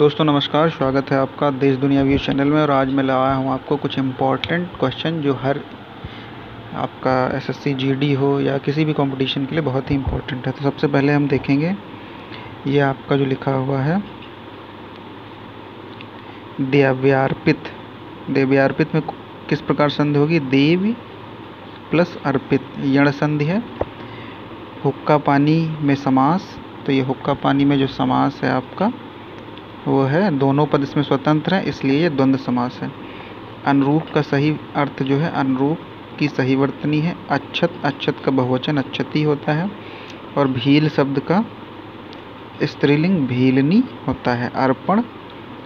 दोस्तों नमस्कार, स्वागत है आपका देश दुनिया व्यू चैनल में। और आज मैं लाया हूँ आपको कुछ इम्पॉर्टेंट क्वेश्चन जो हर आपका एसएससी जीडी हो या किसी भी कंपटीशन के लिए बहुत ही इम्पोर्टेंट है। तो सबसे पहले हम देखेंगे ये आपका जो लिखा हुआ है देव्यार्पित। देव्यार्पित में किस प्रकार संधि होगी? देव प्लस अर्पित, यण संधि है। हुक्का पानी में समास, तो ये हुक्का पानी में जो समास है आपका वो है दोनों पद इसमें स्वतंत्र है, इसलिए ये द्वंद्व समास है। अनुरूप का सही अर्थ जो है अनुरूप की सही वर्तनी है। अच्छत, अच्छत का बहुवचन अच्छती होता है। और भील शब्द का स्त्रीलिंग भीलनी होता है। अर्पण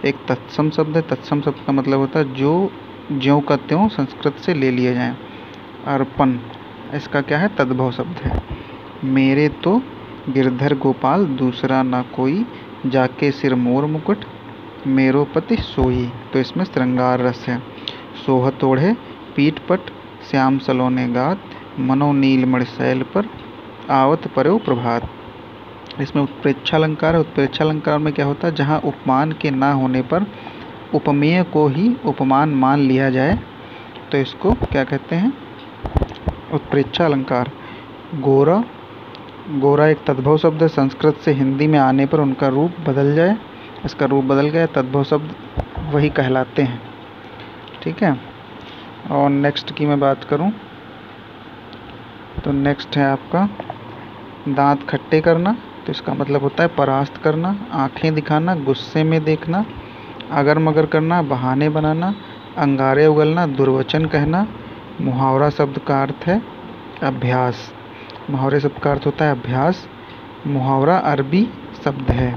एक तत्सम शब्द है। तत्सम शब्द का मतलब होता है जो ज्यों का त्यों संस्कृत से ले लिए जाएं। अर्पण इसका क्या है? तद्भव शब्द है। मेरे तो गिरधर गोपाल दूसरा ना कोई, जाके सिर मोर मुकुट मेरो पति सोई, तो इसमें श्रृंगार रस है। सोहत ओढ़े पीठ पट श्याम सलोने गात, मनो नील मणिशैल पर आवत पर्यो प्रभात। इसमें उत्प्रेक्षालंकार है। उत्प्रेक्षालंकार में क्या होता है? जहाँ उपमान के ना होने पर उपमेय को ही उपमान मान लिया जाए तो इसको क्या कहते हैं? उत्प्रेक्षालंकार। गोरा, गोरा एक तद्भव शब्द है। संस्कृत से हिंदी में आने पर उनका रूप बदल जाए, इसका रूप बदल गया, तद्भव शब्द वही कहलाते हैं। ठीक है। और नेक्स्ट की मैं बात करूं तो नेक्स्ट है आपका दांत खट्टे करना, तो इसका मतलब होता है परास्त करना। आंखें दिखाना, गुस्से में देखना। अगर मगर करना, बहाने बनाना। अंगारे उगलना, दुर्वचन कहना। मुहावरा शब्द का अर्थ है अभ्यास। मुहावरे शब्द का अर्थ होता है अभ्यास। मुहावरा अरबी शब्द है।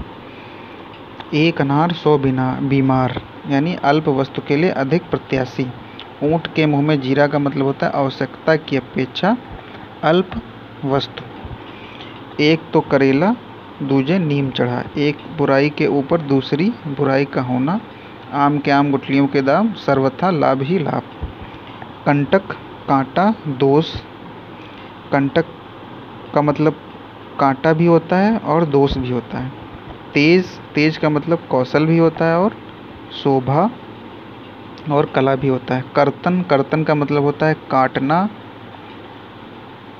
एक अनार 100 बीमार, यानी अल्प वस्तु के लिए अधिक प्रत्याशी। ऊँट के मुंह में जीरा का मतलब होता है आवश्यकता की अपेक्षा अल्प वस्तु। एक तो करेला दूजे नीम चढ़ा, एक बुराई के ऊपर दूसरी बुराई का होना। आम के आम गुठलियों के दाम, सर्वथा लाभ ही लाभ। कंटक कांटा दोष। कंटक का मतलब कांटा भी होता है और दोष भी होता है। तेज, तेज का मतलब कौशल भी होता है और शोभा और कला भी होता है। कर्तन, कर्तन का मतलब होता है काटना।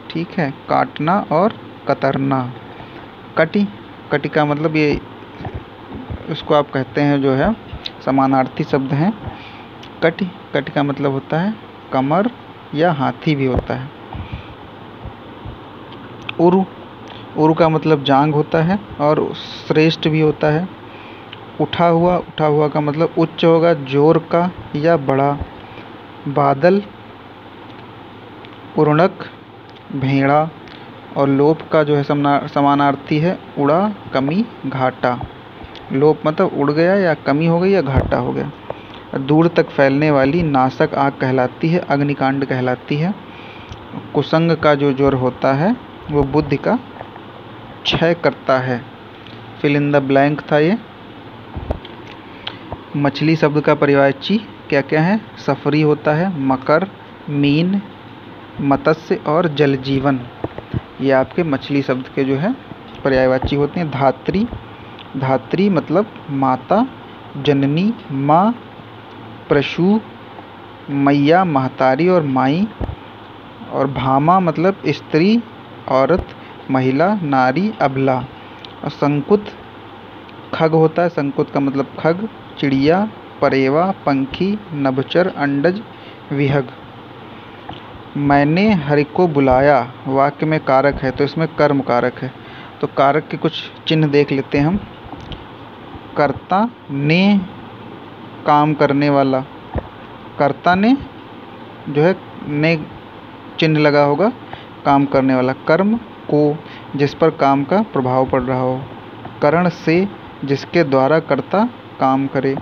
ठीक है, काटना और कतरना। कटी, कटी का मतलब ये इसको आप कहते हैं जो है समानार्थी शब्द हैं। कटी, कटी का मतलब होता है कमर या हाथी भी होता है। उरु, उरु का मतलब जांग होता है और श्रेष्ठ भी होता है। उठा हुआ, उठा हुआ का मतलब उच्च होगा, जोर का या बड़ा। बादल, उर्णक, भेड़ा। और लोप का जो है समानार्थी है उड़ा, कमी, घाटा। लोप मतलब उड़ गया या कमी हो गई या घाटा हो गया। दूर तक फैलने वाली नाशक आग कहलाती है, अग्निकांड कहलाती है। कुसंग का जो ज्वर होता है वो बुद्धि का क्षय करता है। फिल इन द ब्लैंक था ये। मछली शब्द का पर्यायवाची क्या क्या है? सफरी होता है, मकर, मीन, मत्स्य और जल जीवन। ये आपके मछली शब्द के जो है पर्यायवाची होते हैं। धात्री, धात्री मतलब माता, जननी, माँ। प्रशु, मैया, महतारी और माई। और भामा मतलब स्त्री, औरत, महिला, नारी, अबला। और संकुत खग होता है। संकुत का मतलब खग, चिड़िया, परेवा, पंखी, नभचर, अंडज, विहग। मैंने हरि को बुलाया वाक्य में कारक है तो इसमें कर्म कारक है, तो कारक के कुछ चिन्ह देख लेते हैं हम। कर्ता ने, काम करने वाला। कर्ता ने जो है ने चिन्ह लगा होगा, काम करने वाला। कर्म को, जिस पर काम का प्रभाव पड़ रहा हो। करण से, जिसके द्वारा कर्ता काम करे।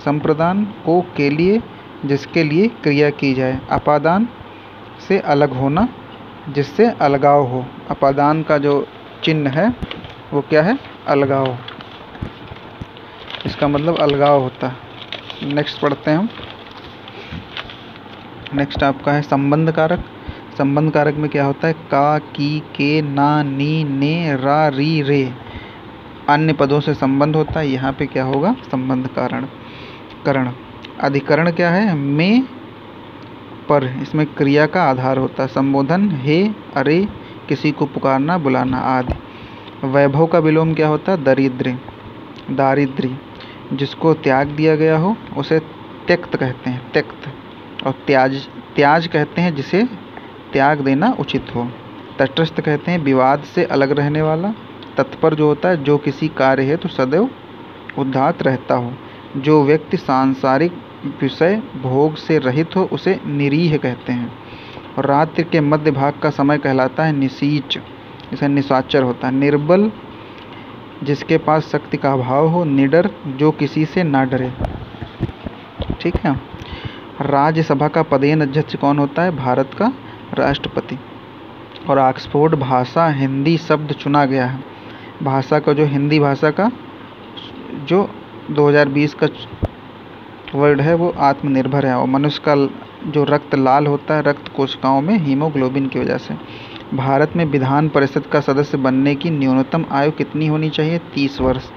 संप्रदान को, के लिए, जिसके लिए क्रिया की जाए। अपादान से अलग होना, जिससे अलगाव हो। अपादान का जो चिन्ह है वो क्या है? अलगाव। इसका मतलब अलगाव होता है। नेक्स्ट पढ़ते हैं हम। नेक्स्ट आपका है संबंध कारक। संबंध कारक में क्या होता है? का, की, के, ना, नी, ने, रा, री, रे। अन्य पदों से संबंध होता है, यहाँ पे क्या होगा, संबंध कारण। करण, अधिकरण क्या है, में पर, इसमें क्रिया का आधार होता है। संबोधन हे, अरे, किसी को पुकारना, बुलाना आदि। वैभव का विलोम क्या होता है, दरिद्र, दारिद्र्य। जिसको त्याग दिया गया हो उसे त्यक्त कहते हैं, त्यक्त। और त्याज कहते हैं जिसे त्याग देना उचित हो। तटस्थ कहते हैं विवाद से अलग रहने वाला। तत्पर जो होता है जो किसी कार्य है तो सदैव उदात्त रहता हो। जो व्यक्ति सांसारिक विषय भोग से रहित हो उसे निरीह कहते हैं। और रात्रि के मध्य भाग का समय कहलाता है निशीच, इसे निशाचर होता है। निर्बल जिसके पास शक्ति का अभाव हो। निडर जो किसी से ना डरे। ठीक है। राज्यसभा का पदेन अध्यक्ष कौन होता है, भारत का राष्ट्रपति। और ऑक्सफोर्ड भाषा हिंदी शब्द चुना गया है। भाषा का जो हिंदी भाषा का जो 2020 का वर्ड है वो आत्मनिर्भर है। और मनुष्य का जो रक्त लाल होता है रक्त कोशिकाओं में हीमोग्लोबिन की वजह से। भारत में विधान परिषद का सदस्य बनने की न्यूनतम आयु कितनी होनी चाहिए, 30 वर्ष।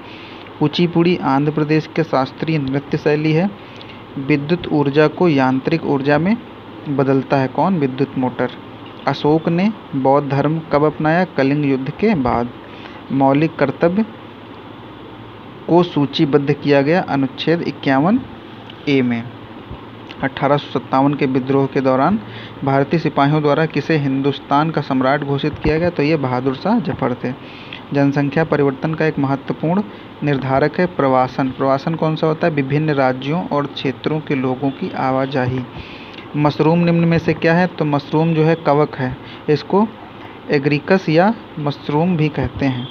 कुचिपुड़ी आंध्र प्रदेश के शास्त्रीय नृत्य शैली है। विद्युत ऊर्जा को यांत्रिक ऊर्जा में बदलता है कौन, विद्युत मोटर। अशोक ने बौद्ध धर्म कब अपनाया, कलिंग युद्ध के बाद। मौलिक कर्तव्य को सूचीबद्ध किया गया अनुच्छेद 51A में। 1857 के विद्रोह के दौरान भारतीय सिपाहियों द्वारा किसे हिंदुस्तान का सम्राट घोषित किया गया, तो ये बहादुर शाह जफर थे। जनसंख्या परिवर्तन का एक महत्वपूर्ण निर्धारक है प्रवासन। प्रवासन कौन सा होता है, विभिन्न राज्यों और क्षेत्रों के लोगों की आवाजाही। मशरूम निम्न में से क्या है, तो मशरूम जो है कवक है, इसको एग्रिकस या मशरूम भी कहते हैं।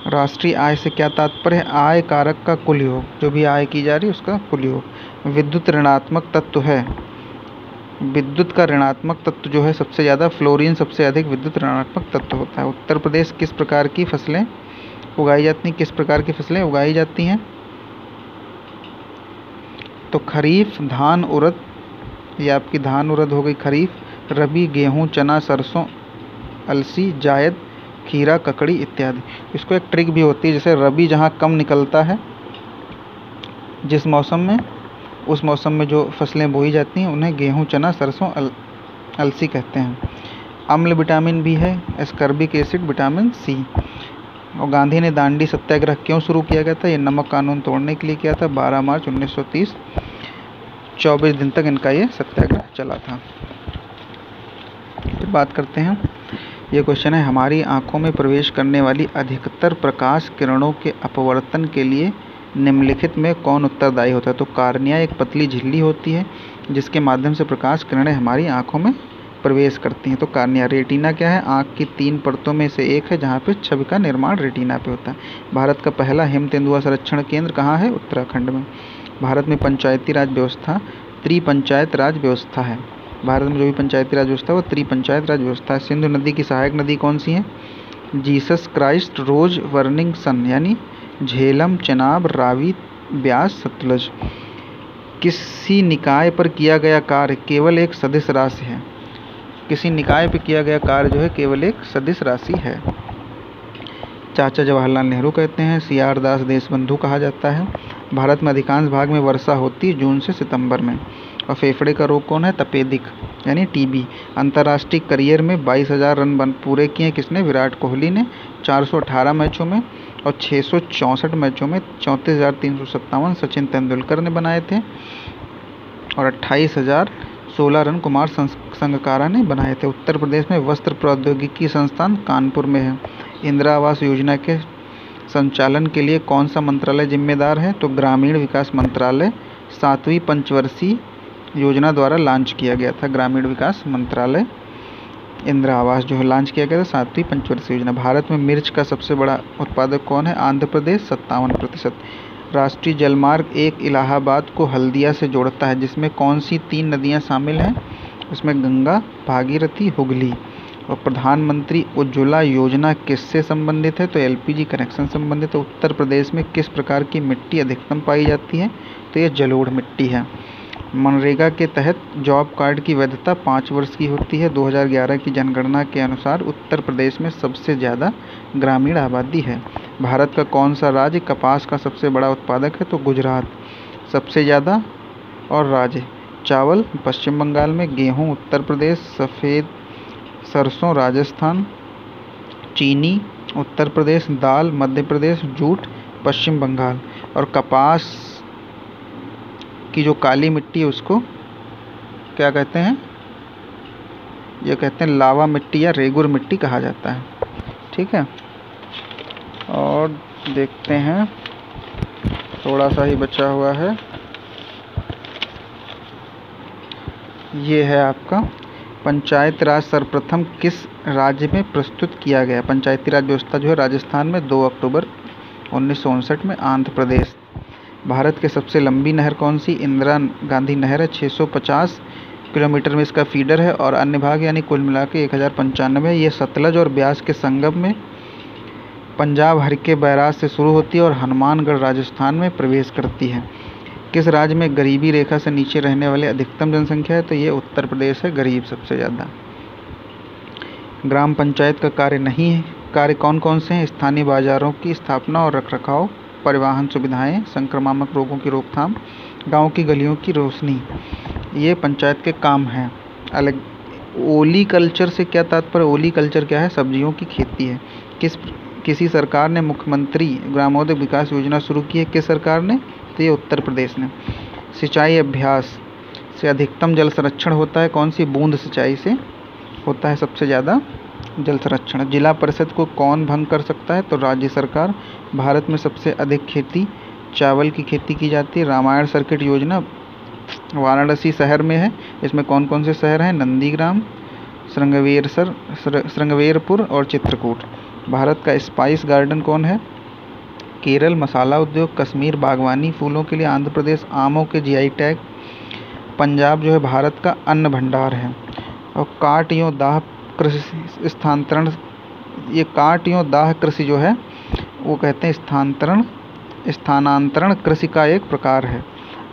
राष्ट्रीय आय से क्या तात्पर्य है, आय कारक का कुल योग, जो भी आय की जा रही है उसका कुल योग। विद्युत ऋणात्मक तत्व है, विद्युत का ऋणात्मक तत्व जो है सबसे ज़्यादा फ्लोरीन सबसे अधिक विद्युत ऋणात्मक तत्व होता है। उत्तर प्रदेश किस प्रकार की फसलें उगाई जाती हैं, किस प्रकार की फसलें उगाई जाती हैं, तो खरीफ धान उड़द, ये आपकी धान उड़द हो गई खरीफ। रबी गेहूँ चना सरसों अलसी जायद खीरा ककड़ी इत्यादि। इसको एक ट्रिक भी होती है, जैसे रबी जहाँ कम निकलता है जिस मौसम में, उस मौसम में जो फसलें बोई जाती हैं उन्हें गेहूँ चना सरसों अलसी कहते हैं। अम्ल विटामिन बी है, एस्कर्बिक एसिड विटामिन सी। और गांधी ने दांडी सत्याग्रह क्यों शुरू किया गया था, ये नमक कानून तोड़ने के लिए किया था। 12 मार्च 1930, 24 दिन तक इनका ये सत्याग्रह चला था। फिर बात करते हैं, ये क्वेश्चन है, हमारी आंखों में प्रवेश करने वाली अधिकतर प्रकाश किरणों के अपवर्तन के लिए निम्नलिखित में कौन उत्तरदायी होता है, तो कार्निया एक पतली झिल्ली होती है जिसके माध्यम से प्रकाश किरणें हमारी आंखों में प्रवेश करती हैं, तो कार्निया। रेटिना क्या है, आंख की 3 परतों में से एक है जहाँ पे छवि का निर्माण रेटिना पे होता है। भारत का पहला हिम तेंदुआ संरक्षण केंद्र कहाँ है, उत्तराखंड में। भारत में पंचायती राज व्यवस्था त्रिपंचायत राज व्यवस्था है। भारत में जो भी पंचायती राज व्यवस्था है वो त्रिपंचायत राज व्यवस्था है। सिंधु नदी की सहायक नदी कौन सी है, जीसस क्राइस्ट रोज वर्निंग सन, यानी झेलम चेनाब रावी ब्यास सतलज। किसी निकाय पर किया गया कार्य केवल एक सदिश राशि है, किसी निकाय पर किया गया कार्य जो है केवल एक सदिश राशि है। चाचा जवाहरलाल नेहरू कहते हैं, CR दास देशबंधु कहा जाता है। भारत में अधिकांश भाग में वर्षा होती है जून से सितंबर में। और फेफड़े का रोग कौन है, तपेदिक यानी TB। अंतर्राष्ट्रीय करियर में 22,000 रन पूरे किए किसने, विराट कोहली ने। 418 मैचों में और 664 मैचों में 34,357 सचिन तेंदुलकर ने बनाए थे। और 28,016 रन कुमार संगकारा ने बनाए थे। उत्तर प्रदेश में वस्त्र प्रौद्योगिकी संस्थान कानपुर में है। इंदिरा आवास योजना के संचालन के लिए कौन सा मंत्रालय जिम्मेदार है, तो ग्रामीण विकास मंत्रालय 7वीं पंचवर्षीय योजना द्वारा लॉन्च किया गया था। ग्रामीण विकास मंत्रालय इंदिरा आवास जो है लॉन्च किया गया था 7वीं पंचवर्षीय योजना। भारत में मिर्च का सबसे बड़ा उत्पादक कौन है, आंध्र प्रदेश 57%। राष्ट्रीय जलमार्ग 1 इलाहाबाद को हल्दिया से जोड़ता है, जिसमें कौन सी 3 नदियाँ शामिल हैं, उसमें गंगा भागीरथी हुगली। और प्रधानमंत्री उज्ज्वला योजना किससे संबंधित है, तो LPG कनेक्शन संबंधित है। उत्तर प्रदेश में किस प्रकार की मिट्टी अधिकतम पाई जाती है, तो ये जलोढ़ मिट्टी है। मनरेगा के तहत जॉब कार्ड की वैधता 5 वर्ष की होती है। 2011 की जनगणना के अनुसार उत्तर प्रदेश में सबसे ज़्यादा ग्रामीण आबादी है। भारत का कौन सा राज्य कपास का सबसे बड़ा उत्पादक है? तो गुजरात सबसे ज़्यादा। और राज्य चावल पश्चिम बंगाल में, गेहूँ उत्तर प्रदेश, सफ़ेद सरसों राजस्थान, चीनी उत्तर प्रदेश, दाल मध्य प्रदेश, जूट पश्चिम बंगाल। और कपास की जो काली मिट्टी है उसको क्या कहते हैं? ये कहते हैं लावा मिट्टी या रेगुर मिट्टी कहा जाता है। ठीक है, और देखते हैं, थोड़ा सा ही बचा हुआ है। ये है आपका पंचायत राज सर्वप्रथम किस राज्य में प्रस्तुत किया गया? पंचायती राज व्यवस्था जो है राजस्थान में 2 अक्टूबर 1959 में। आंध्र प्रदेश। भारत की सबसे लंबी नहर कौन सी? इंदिरा गांधी नहर है, 650 किलोमीटर में इसका फीडर है। और अन्य भाग यानी कुल मिला के 1095 है। ये सतलज और ब्यास के संगम में पंजाब हरके बैराज से शुरू होती है और हनुमानगढ़ राजस्थान में प्रवेश करती है। किस राज्य में गरीबी रेखा से नीचे रहने वाले अधिकतम जनसंख्या है? तो ये उत्तर प्रदेश है, गरीब सबसे ज़्यादा। ग्राम पंचायत का कार्य नहीं है, कार्य कौन कौन से हैं? स्थानीय बाजारों की स्थापना और रखरखाव, परिवहन सुविधाएं, संक्रामक रोगों की रोकथाम, गांव की गलियों की रोशनी, ये पंचायत के काम हैं। अलग ओली कल्चर से क्या तात्पर्य? ओली कल्चर क्या है? सब्जियों की खेती है। किसी सरकार ने मुख्यमंत्री ग्रामोदय विकास योजना शुरू की है? किस सरकार ने? तो ये उत्तर प्रदेश ने। सिंचाई अभ्यास से अधिकतम जल संरक्षण होता है कौन सी? बूंद सिंचाई से होता है सबसे ज़्यादा जल संरक्षण। जिला परिषद को कौन भंग कर सकता है? तो राज्य सरकार। भारत में सबसे अधिक खेती चावल की खेती की जाती है। रामायण सर्किट योजना वाराणसी शहर में है। इसमें कौन कौन से शहर हैं? नंदीग्राम, श्रृंगवेरपुर और चित्रकूट। भारत का स्पाइस गार्डन कौन है? केरल। मसाला उद्योग कश्मीर, बागवानी फूलों के लिए आंध्र प्रदेश, आमों के जीआई टैग। पंजाब जो है भारत का अन्न भंडार है। और काट एवं दाह कृषि स्थानांतरण, ये काट एवं दाह कृषि जो है वो कहते हैं स्थानांतरण कृषि का एक प्रकार है।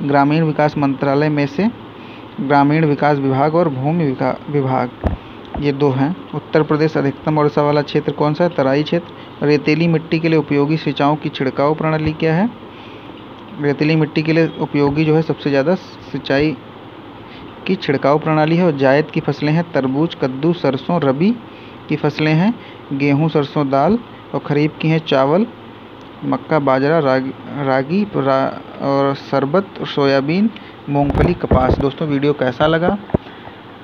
ग्रामीण विकास मंत्रालय में से ग्रामीण विकास विभाग और भूमि विभाग ये 2 हैं। उत्तर प्रदेश अधिकतम वर्षा वाला क्षेत्र कौन सा है? तराई क्षेत्र। रेतीली मिट्टी के लिए उपयोगी सिंचाई की छिड़काव प्रणाली क्या है? रेतीली मिट्टी के लिए उपयोगी जो है सबसे ज़्यादा सिंचाई की छिड़काव प्रणाली है। और जायद की फसलें हैं तरबूज, कद्दू, सरसों। रबी की फसलें हैं गेहूँ, सरसों, दाल। और खरीफ की हैं चावल, मक्का, बाजरा, रागी और शरबत, सोयाबीन, मूंगफली, कपास। दोस्तों वीडियो कैसा लगा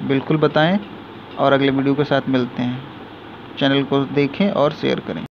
बिल्कुल बताएं और अगले वीडियो के साथ मिलते हैं। चैनल को देखें और शेयर करें।